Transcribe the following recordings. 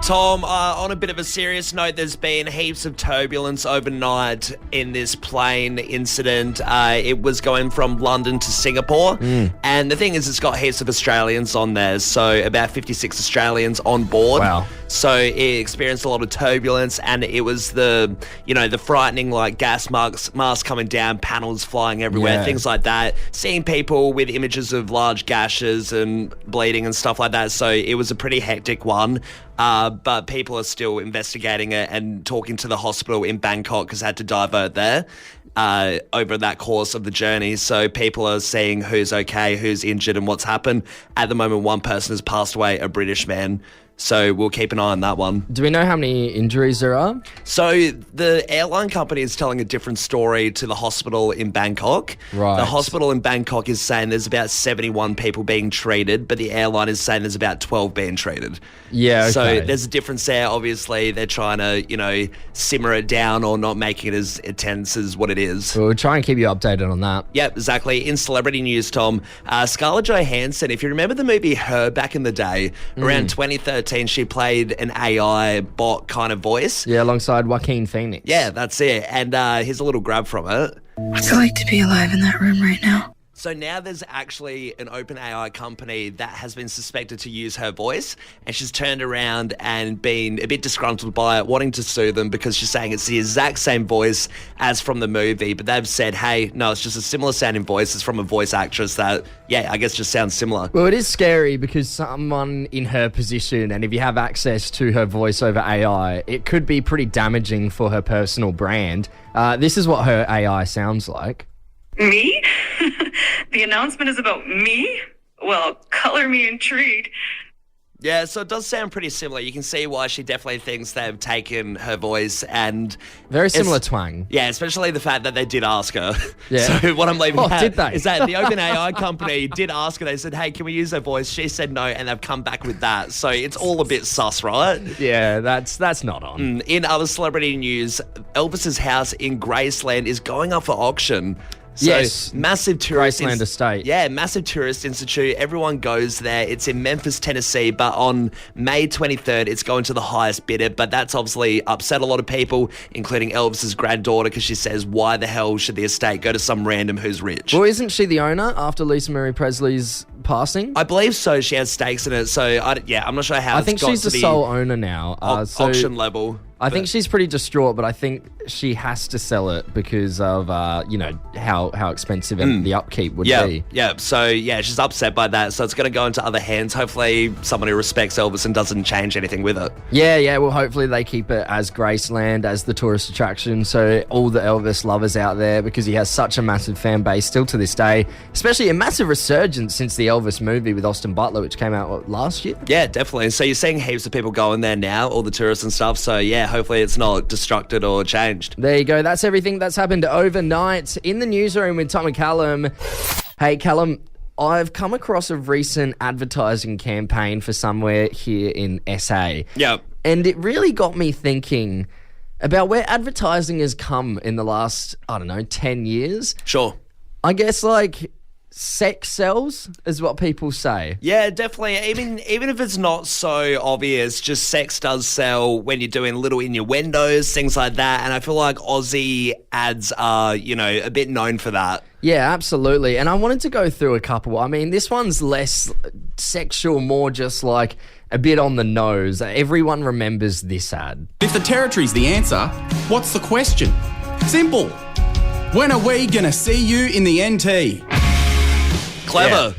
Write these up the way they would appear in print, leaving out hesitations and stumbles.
Tom, on a bit of a serious note, there's been heaps of turbulence overnight in this plane incident. It was going from London to Singapore. And the thing is, it's got heaps of Australians on there. So about 56 Australians on board. Wow. So it experienced a lot of turbulence, and it was the frightening like gas masks coming down, panels flying everywhere, things like that. Seeing people with images of large gashes and bleeding and stuff like that. So it was a pretty hectic one. But people are still investigating it and talking to the hospital in Bangkok because they had to divert there over that course of the journey. So people are seeing who's okay, who's injured and what's happened. At the moment, one person has passed away, a British man. So we'll keep an eye on that one. Do we know how many injuries there are? So the airline company is telling a different story to the hospital in Bangkok. Right. The hospital in Bangkok is saying there's about 71 people being treated, but the airline is saying there's about 12 being treated. Yeah, okay. So there's a difference there. Obviously, they're trying to, simmer it down or not make it as intense as what it is. We'll try and keep you updated on that. Yep, exactly. In celebrity news, Tom, Scarlett Johansson, if you remember the movie Her back in the day, around 2013, she played an AI bot kind of voice. Yeah, alongside Joaquin Phoenix. Yeah, that's it. And here's a little grab from it. What's it like to be alive in that room right now? So now there's actually an open AI company that has been suspected to use her voice, and she's turned around and been a bit disgruntled by it, wanting to sue them because she's saying it's the exact same voice as from the movie, but they've said, hey, no, it's just a similar sounding voice. It's from a voice actress that, I guess just sounds similar. Well, it is scary because someone in her position, and if you have access to her voice over AI, it could be pretty damaging for her personal brand. This is what her AI sounds like. Me? The announcement is about me? Well, color me intrigued. Yeah, so it does sound pretty similar. You can see why she definitely thinks they've taken her voice and... Very similar twang. Yeah, especially the fact that they did ask her. Yeah. So what I'm leaving at did they? is that the OpenAI company did ask her. They said, hey, can we use her voice? She said no, and they've come back with that. So it's all a bit sus, right? Yeah, that's not on. In other celebrity news, Elvis's house in Graceland is going up for auction. So yes, massive tourist Graceland Estate. Yeah, massive tourist institute. Everyone goes there. It's in Memphis, Tennessee, but on May 23rd, it's going to the highest bidder. But that's obviously upset a lot of people, including Elvis's granddaughter, because she says, why the hell should the estate go to some random who's rich? Well, isn't she the owner after Lisa Marie Presley's passing? I believe so. She has stakes in it. So, I'm not sure how I think she's the sole owner now. Auction level. I think she's pretty distraught, but I think she has to sell it because of, how expensive the upkeep would be. Yeah, so, she's upset by that. So it's going to go into other hands. Hopefully someone who respects Elvis and doesn't change anything with it. Yeah, well, hopefully they keep it as Graceland, as the tourist attraction, so all the Elvis lovers out there, because he has such a massive fan base still to this day, especially a massive resurgence since the Elvis movie with Austin Butler, which came out, last year? Yeah, definitely. So you're seeing heaps of people going there now, all the tourists and stuff. So, hopefully it's not destructed or changed. There you go. That's everything that's happened overnight in the newsroom with Tom Callum. Hey, Callum, I've come across a recent advertising campaign for somewhere here in SA. Yep. And it really got me thinking about where advertising has come in the last, 10 years. Sure. I guess, sex sells is what people say. Yeah, definitely. Even if it's not so obvious, just sex does sell when you're doing little innuendos, things like that. And I feel like Aussie ads are, a bit known for that. Yeah, absolutely. And I wanted to go through a couple. I mean, this one's less sexual, more just like a bit on the nose. Everyone remembers this ad. If the territory's the answer, what's the question? Simple. When are we going to see you in the NT? Clever.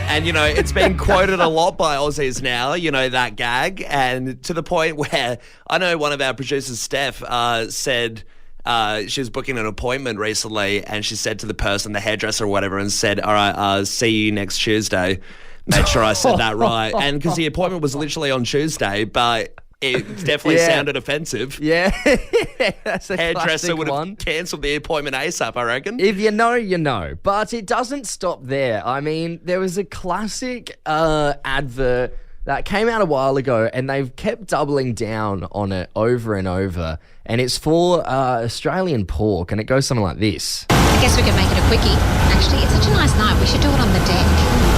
And, it's been quoted a lot by Aussies now, that gag. And to the point where I know one of our producers, Steph, said she was booking an appointment recently, and she said to the person, the hairdresser or whatever, and said, all right, see you next Tuesday. Made sure I said that right. And because the appointment was literally on Tuesday, but... it definitely sounded offensive. Yeah, that's a hairdresser would one. have cancelled the appointment ASAP, I reckon. If you know, you know. But it doesn't stop there. I mean, there was a classic advert that came out a while ago, and they've kept doubling down on it over and over. And it's for Australian pork, and it goes something like this. I guess we could make it a quickie. Actually, it's such a nice night. We should do it on the deck.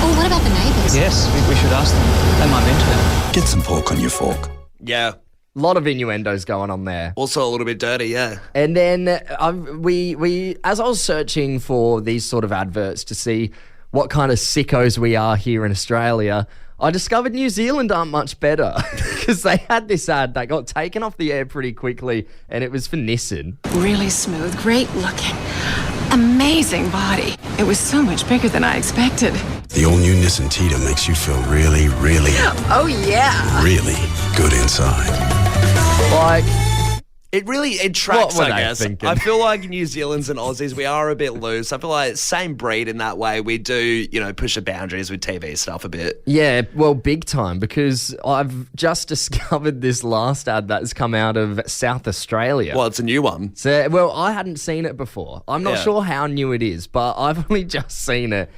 Oh, what about the neighbours? Yes, we should ask them. They might be into it. Get some pork on your fork. Yeah. A lot of innuendos going on there. Also a little bit dirty, yeah. And then we as I was searching for these sort of adverts to see what kind of sickos we are here in Australia, I discovered New Zealand aren't much better because they had this ad that got taken off the air pretty quickly, and it was for Nissan. Really smooth, great looking, amazing body. It was so much bigger than I expected. The all-new Nissan Tita makes you feel really, really, Oh yeah. really good inside. Like, It tracks, What were I they guess. thinking? I feel like New Zealanders and Aussies, we are a bit loose. I feel like same breed in that way. We do, push the boundaries with TV stuff a bit. yeah, well, big time, because I've just discovered this last ad that's come out of South Australia. Well, it's a new one. So, well, I hadn't seen it before. I'm not Yeah. sure how new it is, but I've only just seen it.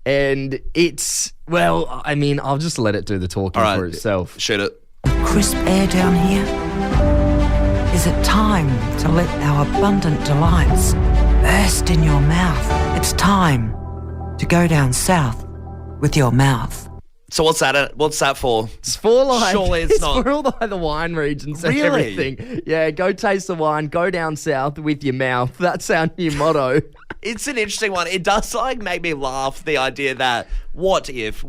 And it's, well, I mean, I'll just let it do the talking All right. for itself. Shoot it. Crisp air down here? Is it time to let our abundant delights burst in your mouth? It's time to go down south with your mouth. So what's that for? It's for like, Surely it's not. for all the wine regions and Really? everything. Yeah, go taste the wine, go down south with your mouth. That's our new motto. It's an interesting one. It does make me laugh, the idea that what if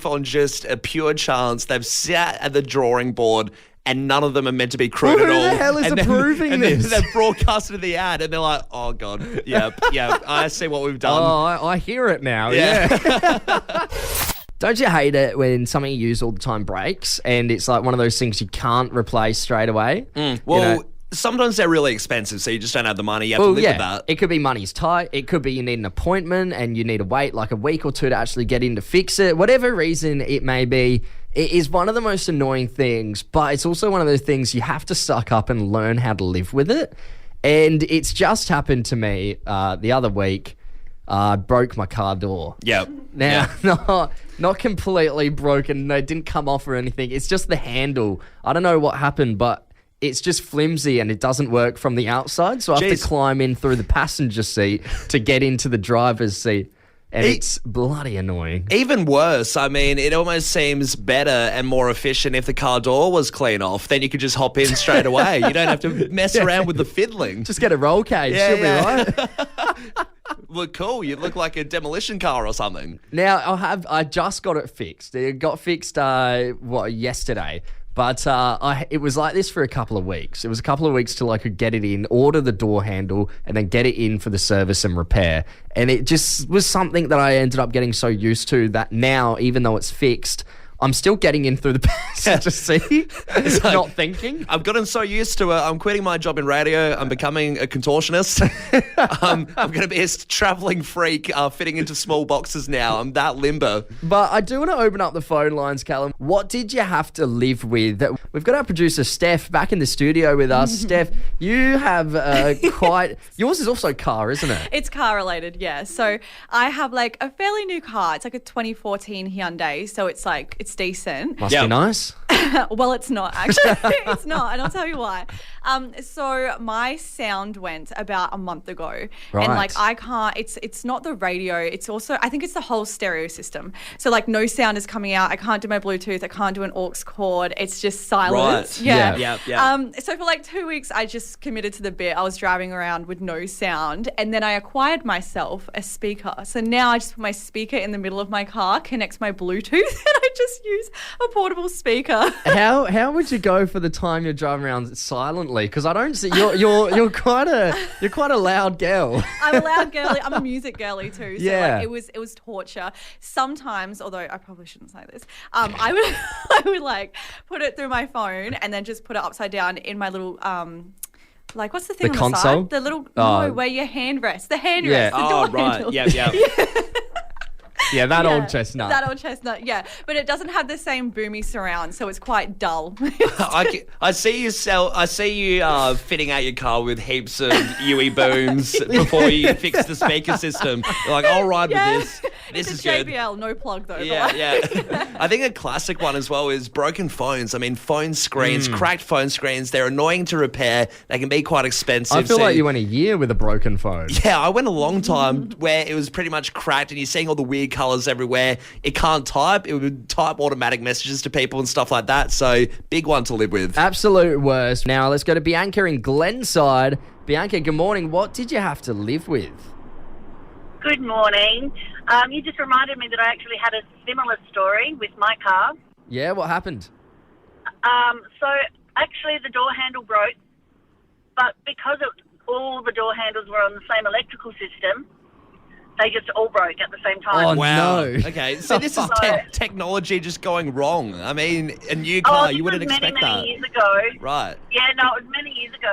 on just a pure chance they've sat at the drawing board and none of them are meant to be crude Well, at who all. the hell is and approving and this? They've broadcasted the ad and they're like, oh God, yeah, I see what we've done. Oh, I hear it now. Yeah. Don't you hate it when something you use all the time breaks and it's like one of those things you can't replace straight away? Well, sometimes they're really expensive, so you just don't have the money. You have to live with that. It could be money's tight. It could be you need an appointment and you need to wait like a week or two to actually get in to fix it. Whatever reason it may be, it is one of the most annoying things, but it's also one of those things you have to suck up and learn how to live with it. And it's just happened to me the other week. I broke my car door. Yeah. Now, not completely broken. No, it didn't come off or anything. It's just the handle. I don't know what happened, but it's just flimsy and it doesn't work from the outside. So I have Jeez. to climb in through the passenger seat to get into the driver's seat. And it's bloody annoying. Even worse, I mean, it almost seems better and more efficient if the car door was clean off. Then you could just hop in straight away. You don't have to mess around with the fiddling. Just get a roll cage. Yeah, She'll yeah. be right. Look cool. You look like a demolition car or something. Now, I just got it fixed. It got fixed, yesterday. But it was like this for a couple of weeks. It was a couple of weeks till I could get it in, order the door handle, and then get it in for the service and repair. And it just was something that I ended up getting so used to that now, even though it's fixed, I'm still getting in through the passenger seat, not thinking. I've gotten so used to it. I'm quitting my job in radio. I'm becoming a contortionist. I'm going to be a traveling freak fitting into small boxes now. I'm that limber. But I do want to open up the phone lines, Callum. What did you have to live with? We've got our producer, Steph, back in the studio with us. Steph, you have yours is also car, isn't it? It's car related, yeah. So I have like a fairly new car. It's like a 2014 Hyundai. So it's decent. Must be nice. Well, it's not actually. It's not, and I'll tell you why. So my sound went about a month ago, Right. and like I can't. It's not the radio. It's also I think it's the whole stereo system. So like no sound is coming out. I can't do my Bluetooth. I can't do an aux cord. It's just silence. Right. Yeah. Yeah. So for like 2 weeks, I just committed to the bit. I was driving around with no sound, and then I acquired myself a speaker. So now I just put my speaker in the middle of my car, connects my Bluetooth, and I just use a portable speaker. How would you go for the time you're driving around silently? Because I don't see you're quite a loud girl. I'm a loud girly. I'm a music girly too. So Yeah. like, it was torture. Sometimes, although I probably shouldn't say this, I would like put it through my phone and then just put it upside down in my little like what's the thing The on console? the side? The little where your hand rests. The hand Yeah. rests. The Oh, door right. handle. Yeah. Yeah, that old chestnut. That old chestnut, yeah. But it doesn't have the same boomy surround, so it's quite dull. I see you fitting out your car with heaps of UE booms before you fix the speaker system. You're like, I'll ride with this. This It's is a good. JBL, no plug though. Yeah, yeah. I think a classic one as well is broken phones. I mean, phone screens, cracked phone screens, they're annoying to repair. They can be quite expensive. I feel like you went a year with a broken phone. Yeah, I went a long time where it was pretty much cracked and you're seeing all the weird colours everywhere. It can't type. It would type automatic messages to people and stuff like that. So, big one to live with. Absolute worst. Now, let's go to Bianca in Glenside. Bianca, good morning. What did you have to live with? Good morning. You just reminded me that I actually had a similar story with my car. Yeah, what happened? So actually the door handle broke, but because all the door handles were on the same electrical system, they just all broke at the same time. Oh, Wow. no. Okay, so this is technology just going wrong. I mean, a new Oh, car, this you wouldn't was expect many that. years ago. Right. Yeah, no, it was many years ago.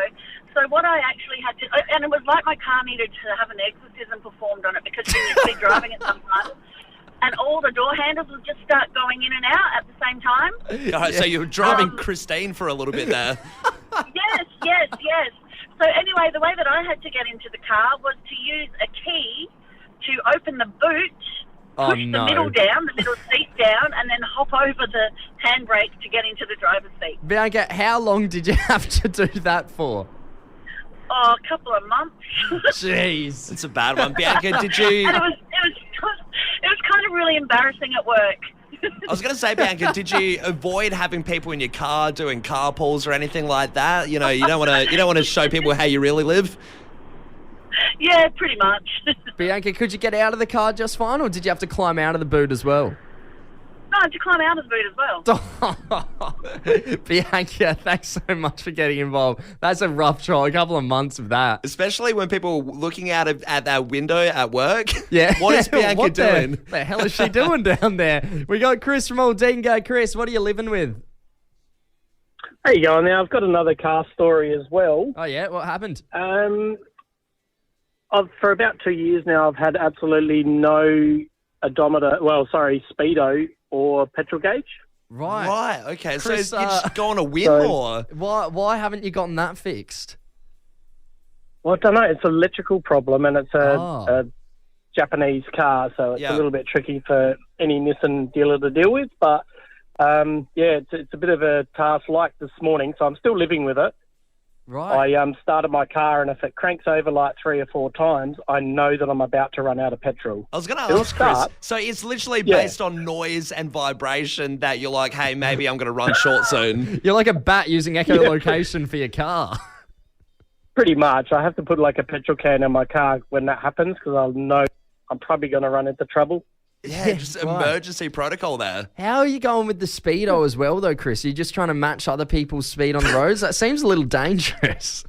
So what I actually had to, and it was like my car needed to have an exorcism performed on it because she was be driving it sometimes, and all the door handles would just start going in and out at the same time. All right, so you were driving Christine for a little bit there. Yes. So anyway, the way that I had to get into the car was to use a key to open the boot, Oh, push no. the middle seat down, and then hop over the handbrake to get into the driver's seat. Bianca, how long did you have to do that for? Oh, a couple of months. Jeez. It's a bad one. Bianca, did you... And it was kind of really embarrassing at work. I was going to say, Bianca, did you avoid having people in your car doing carpools or anything like that? You know, you don't want to show people how you really live. Yeah, pretty much. Bianca, could you get out of the car just fine, or did you have to climb out of the boot as well? No, I had to climb out of the boot as well. Bianca, thanks so much for getting involved. That's a rough trial, a couple of months of that. Especially when people were looking out at that window at work. Yeah. What is Bianca What doing? The hell is she doing down there? We got Chris from Aldinga. Chris, what are you living with? How you going now? I've got another car story as well. Oh, yeah? What happened? For about 2 years now, I've had absolutely no speedo or petrol gauge. Right. Okay. Chris, so you just go on a whim or... Why haven't you gotten that fixed? Well, I don't know. It's an electrical problem, and it's a Japanese car, so it's a little bit tricky for any Nissan dealer to deal with. But, it's a bit of a task like this morning, so I'm still living with it. Right. I started my car, and if it cranks over like 3 or 4 times, I know that I'm about to run out of petrol. I was going to ask, Chris, so it's literally based on noise and vibration that you're like, hey, maybe I'm going to run short soon. You're like a bat using echolocation for your car. Pretty much. I have to put like a petrol can in my car when that happens because I'll know I'm probably going to run into trouble. Yeah, just emergency protocol there. How are you going with the speedo as well, though, Chris? Are you just trying to match other people's speed on the roads? That seems a little dangerous.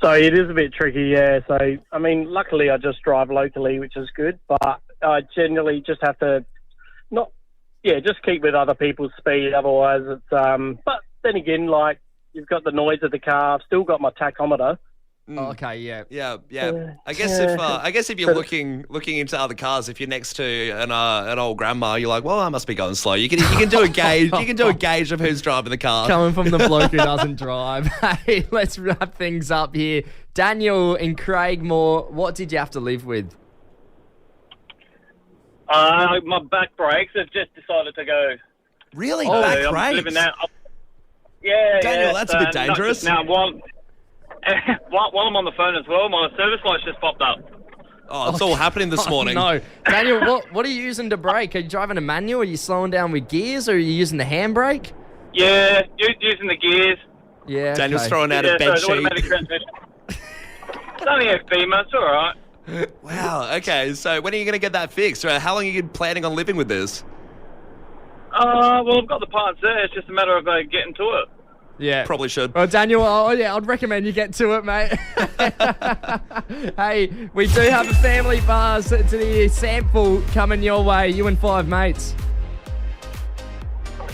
So it is a bit tricky, yeah. So, I mean, luckily I just drive locally, which is good, but I generally just have to just keep with other people's speed. Otherwise, it's, but then again, like, you've got the noise of the car. I've still got my tachometer. Oh, okay, yeah. Yeah. I guess if you're looking into other cars, if you're next to an old grandma, you're like, well, I must be going slow. You can do a gauge. You can do a gauge of who's driving the car. Coming from the bloke who doesn't drive. Hey, let's wrap things up here. Daniel in Craigmore, what did you have to live with? My back brakes have just decided to go. Really? So Back I'm brakes? living that. Yeah, Daniel, that's a bit dangerous. Now, while I'm on the phone as well, my service light's just popped up. Oh, it's all happening this morning. No. Daniel, what are you using to brake? Are you driving a manual? Are you slowing down with gears, or are you using the handbrake? Yeah, using the gears. Yeah, Daniel's throwing out a bed so the automatic sheet. transmission. It's only a FEMA, it's all right. Wow, okay. So when are you going to get that fixed? How long are you planning on living with this? Well, I've got the parts there. It's just a matter of getting to it. Yeah. Probably should. Well, Daniel, I'd recommend you get to it, mate. Hey, we do have a family bars to the sample coming your way, you and 5 mates.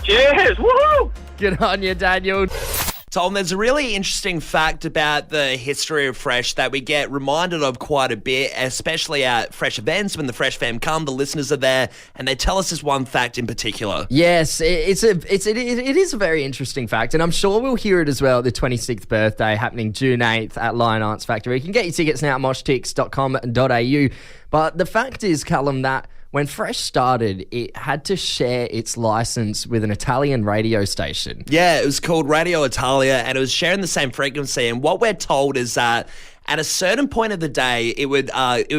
Cheers! Woohoo! Good on you, Daniel. Tom, there's a really interesting fact about the history of Fresh that we get reminded of quite a bit, especially at Fresh events when the Fresh fam come, the listeners are there, and they tell us this one fact in particular. Yes, it is a very interesting fact, and I'm sure we'll hear it as well at the 26th birthday happening June 8th at Lion Arts Factory. You can get your tickets now at moshtix.com.au. But the fact is, Callum, that when Fresh started, it had to share its license with an Italian radio station. Yeah, it was called Radio Italia, and it was sharing the same frequency. And what we're told is that at a certain point of the day, it would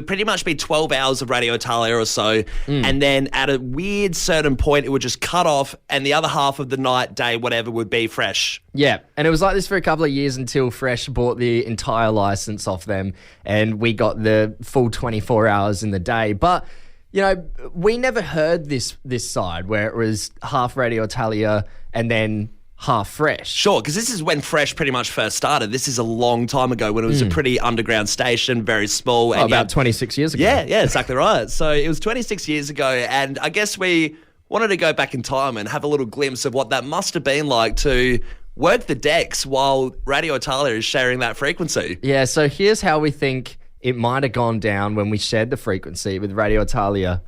pretty much be 12 hours of Radio Italia or so, and then at a weird certain point, it would just cut off, and the other half of the night, day, whatever, would be Fresh. Yeah, and it was like this for a couple of years until Fresh bought the entire license off them, and we got the full 24 hours in the day. But you know, we never heard this side where it was half Radio Italia and then half Fresh. Sure, because this is when Fresh pretty much first started. This is a long time ago when it was a pretty underground station, very small. And about 26 years ago. Yeah, exactly right. So it was 26 years ago, and I guess we wanted to go back in time and have a little glimpse of what that must have been like to work the decks while Radio Italia is sharing that frequency. Yeah, so here's how we think it might have gone down when we shared the frequency with Radio Italia.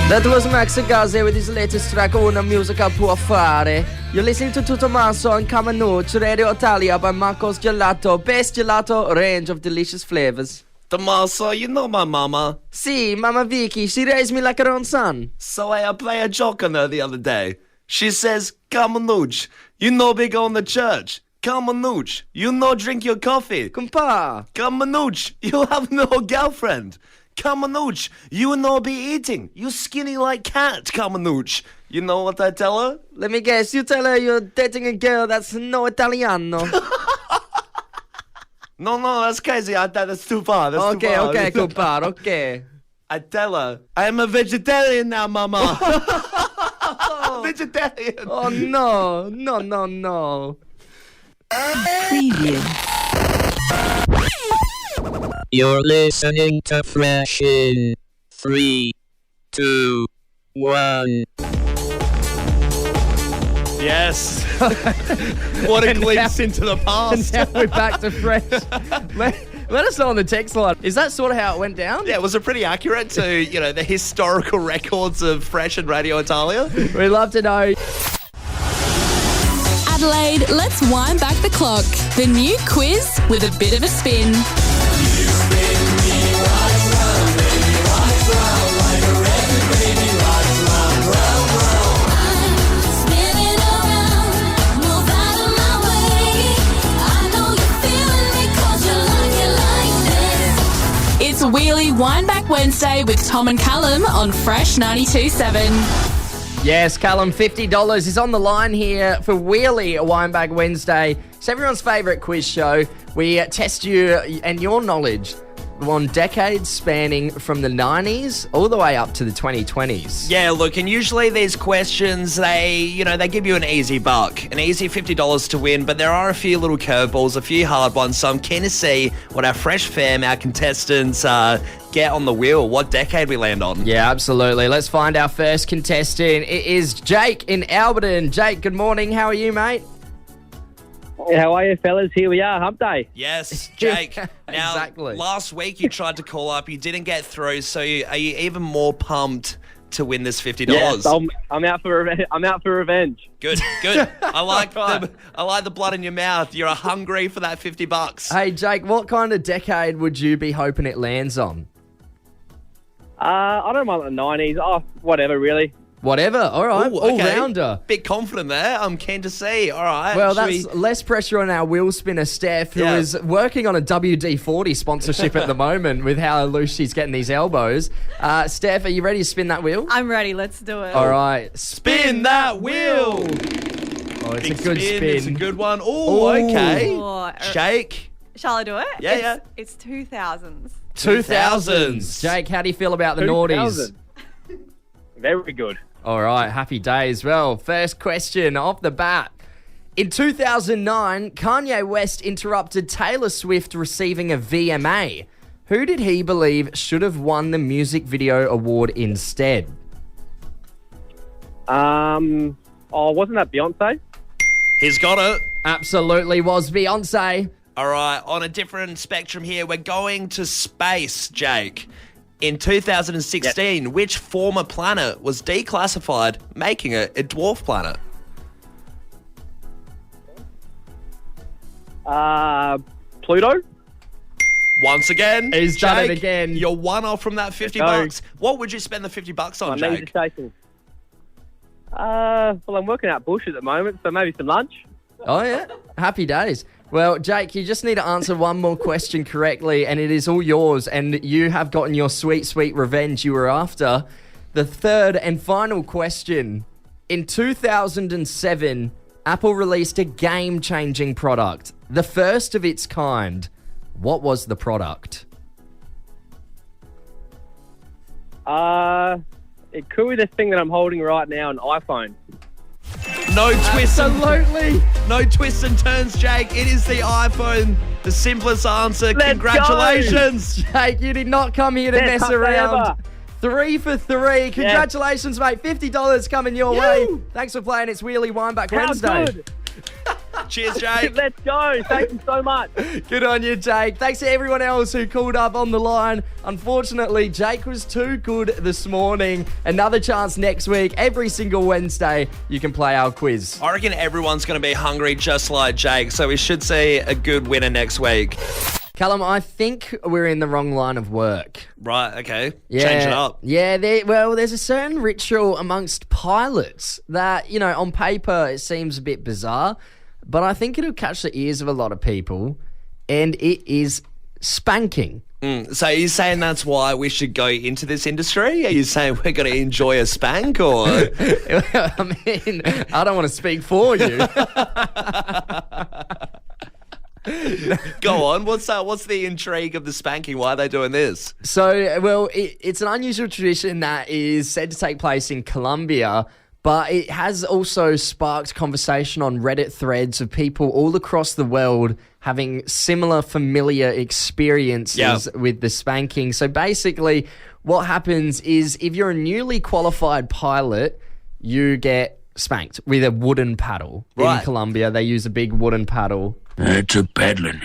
That was Max Gaze with his latest track, Una Musica Può Fare. You're listening to Tommaso on Camanucci, Radio Italia by Marco's Gelato. Best gelato range of delicious flavors. Tommaso, you know my mama. Si, Mama Vicky, she raised me like her own son. So I play a joke on her the other day. She says, Camanucci, you know be going to church. Camanucci, you know drink your coffee. Compa. Camanucci, you have no girlfriend. Camanucci, you know be eating. You skinny like cat, Camanucci. You know what I tell her? Let me guess, you tell her you're dating a girl that's no Italiano. No, that's crazy. That's too far. That's okay, too far. okay, compadre, okay. I tell her, I am a vegetarian now, mama. Vegetarian. Oh, no. Preview. You're listening to Fresh in 3, 2, 1. Yes. What a glimpse into the past. And now we're back to Fresh. Let us know on the text line. Is that sort of how it went down? Yeah, was it pretty accurate to, the historical records of Fresh and Radio Italia? We'd love to know. Adelaide, let's wind back the clock. The new quiz with a bit of a spin. It's Wheelie Windback Wednesday with Tom and Callum on Fresh 92.7. Yes, Callum, $50 is on the line here for Wheelie Windback Wednesday. It's everyone's favourite quiz show. We test you and your knowledge on decades spanning from the 90s all the way up to the 2020s. Yeah, look, and usually these questions, they give you an easy buck, an easy $50 to win, but there are a few little curveballs, a few hard ones, so I'm keen to see what our Fresh fam, our contestants, get on the wheel, what decade we land on. Yeah, absolutely. Let's find our first contestant. It is Jake in Alberton. Jake, good morning. How are you, mate? How are you, fellas? Here we are, hump day. Yes, Jake. Now, exactly. Last week you tried to call up, you didn't get through, so are you even more pumped to win this $50? Yes, I'm out for revenge. Good. I like the blood in your mouth. You're hungry for that $50. Hey, Jake, what kind of decade would you be hoping it lands on? I don't mind the 90s. Oh, whatever, really. Whatever. All right. Ooh, okay. All-rounder. Bit confident there. I'm keen to see. All right. Well, that's less pressure on our wheel spinner, Steph, who is working on a WD-40 sponsorship at the moment with how loose she's getting these elbows. Steph, are you ready to spin that wheel? I'm ready. Let's do it. All right. Spin that wheel. Oh, it's Big a good spin. It's a good one. Oh, okay. Ooh. Shake. Shall I do it? Yeah. It's 2000s. 2000s. Jake, how do you feel about the noughties? Very good. All right, happy days. Well, first question off the bat. In 2009, Kanye West interrupted Taylor Swift receiving a VMA. Who did he believe should have won the music video award instead? Wasn't that Beyonce? He's got it. Absolutely was Beyonce. All right, on a different spectrum here, we're going to space, Jake. In 2016, which former planet was declassified, making it a dwarf planet? Pluto? Once again, He's Jake, done it again. You're one off from that $50. What would you spend the $50 on, My knees Jake? are shaking. Well, I'm working out bush at the moment, so maybe some lunch. Oh, yeah. Happy days. Well, Jake, you just need to answer one more question correctly, and it is all yours. And you have gotten your sweet, sweet revenge you were after. The third and final question. In 2007, Apple released a game-changing product, the first of its kind. What was the product? It could be this thing that I'm holding right now, an iPhone. No twists. Absolutely. No twists and turns, Jake. It is the iPhone. The simplest answer. Let's Congratulations. Jake, you did not come here to Best mess hunt around. ever. 3 for 3. Congratulations, mate. $50 coming your way. Thanks for playing. It's Wheelie Windback How Wednesday. good. Cheers, Jake. Let's go. Thank you so much. Good on you, Jake. Thanks to everyone else who called up on the line. Unfortunately, Jake was too good this morning. Another chance next week. Every single Wednesday, you can play our quiz. I reckon everyone's going to be hungry just like Jake, so we should see a good winner next week. Callum, I think we're in the wrong line of work. Right, okay. Yeah, Change it up. Yeah, there's a certain ritual amongst pilots that, on paper it seems a bit bizarre, but I think it'll catch the ears of a lot of people, and it is spanking. So are you saying that's why we should go into this industry? Are you saying we're going to enjoy a spank, or? I mean, I don't want to speak for you. Go on. What's the intrigue of the spanking? Why are they doing this? So, well, it's an unusual tradition that is said to take place in Colombia, but it has also sparked conversation on Reddit threads of people all across the world having similar familiar experiences with the spanking. So basically, what happens is if you're a newly qualified pilot, you get spanked with a wooden paddle. Right. In Colombia, they use a big wooden paddle. It's a paddlin.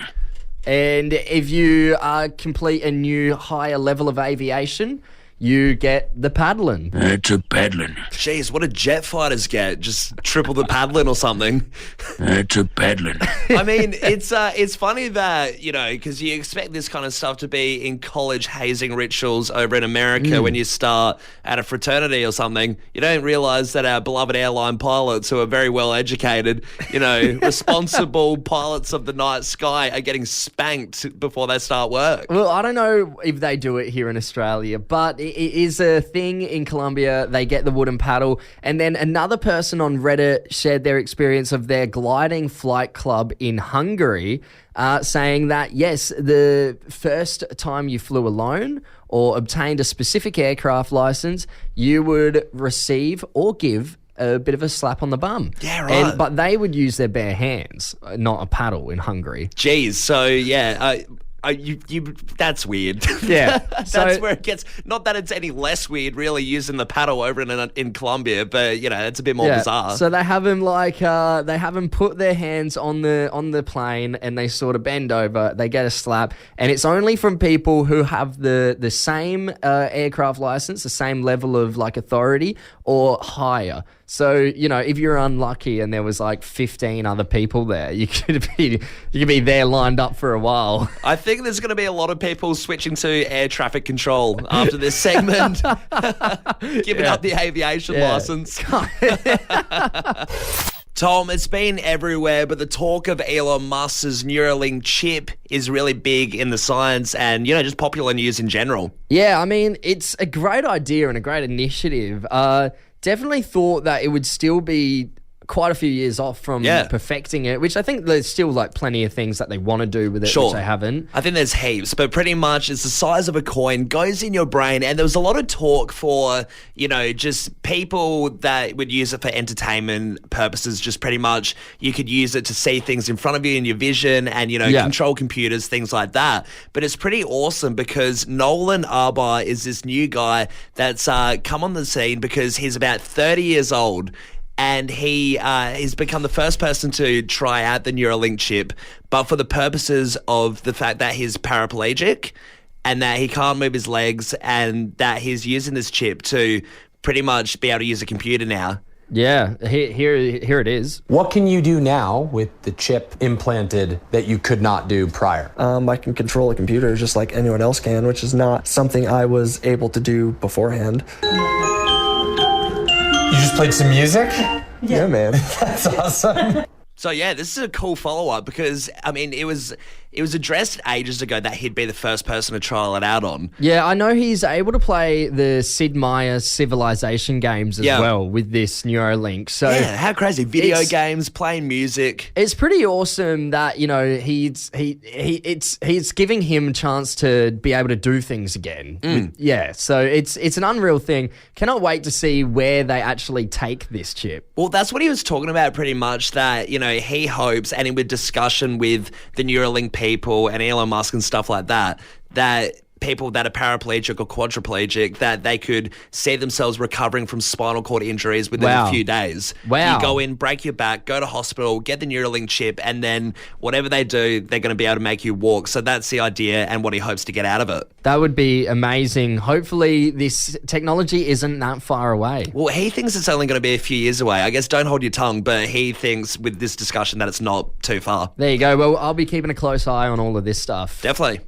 And if you complete a new higher level of aviation, you get the Paddlin. It's a paddlin. Jeez, what do jet fighters get? Just triple the paddling or something? It's a paddlin. I mean, it's funny that, because you expect this kind of stuff to be in college hazing rituals over in America when you start at a fraternity or something. You don't realise that our beloved airline pilots who are very well educated, responsible pilots of the night sky are getting spanked before they start work. Well, I don't know if they do it here in Australia, but it is a thing in Colombia. They get the wooden paddle. And then another person on Reddit shared their experience of their gliding flight club in Hungary, saying that, yes, the first time you flew alone or obtained a specific aircraft license, you would receive or give a bit of a slap on the bum. Yeah, right. But they would use their bare hands, not a paddle in Hungary. Jeez, so yeah... that's weird. Yeah. That's where it gets, not that it's any less weird really using the paddle over in Colombia, but it's a bit more bizarre. So they have them put their hands on the plane and they sort of bend over, they get a slap, and it's only from people who have the same aircraft license, the same level of authority or higher. So, if you're unlucky and there was 15 other people there, you could be there lined up for a while. I think there's going to be a lot of people switching to air traffic control after this segment, giving up the aviation license. Tom, it's been everywhere, but the talk of Elon Musk's Neurolink chip is really big in the science and, just popular news in general. Yeah, I mean, it's a great idea and a great initiative. Definitely thought that it would still be quite a few years off from perfecting it, which I think there's still plenty of things that they want to do with it, which they haven't. I think there's heaps, but pretty much it's the size of a coin, goes in your brain, and there was a lot of talk for, just people that would use it for entertainment purposes, just pretty much you could use it to see things in front of you in your vision and, control computers, things like that. But it's pretty awesome because Nolan Arbar is this new guy that's come on the scene because he's about 30 years old. And he's become the first person to try out the Neuralink chip, but for the purposes of the fact that he's paraplegic and that he can't move his legs and that he's using this chip to pretty much be able to use a computer now. Yeah, here it is. What can you do now with the chip implanted that you could not do prior? I can control a computer just like anyone else can, which is not something I was able to do beforehand. You just played some music? Yeah, man. That's awesome. So yeah, this is a cool follow-up because, I mean, it was addressed ages ago that he'd be the first person to trial it out on. Yeah, I know he's able to play the Sid Meier Civilization games as well with this Neurolink. So yeah, how crazy. Video games, playing music. It's pretty awesome that, you know, he's giving him a chance to be able to do things again. Yeah, so it's an unreal thing. Cannot wait to see where they actually take this chip. Well, that's what he was talking about pretty much, that, you know, he hopes, and in with discussion with the Neuralink people and Elon Musk and stuff like that, that people that are paraplegic or quadriplegic, that they could see themselves recovering from spinal cord injuries within a few days. Wow. You go in, break your back, go to hospital, get the Neuralink chip, and then whatever they do, they're going to be able to make you walk. So that's the idea and what he hopes to get out of it. That would be amazing. Hopefully this technology isn't that far away. Well, he thinks it's only going to be a few years away. I guess don't hold your tongue, but he thinks with this discussion that it's not too far. There you go. Well, I'll be keeping a close eye on all of this stuff. Definitely.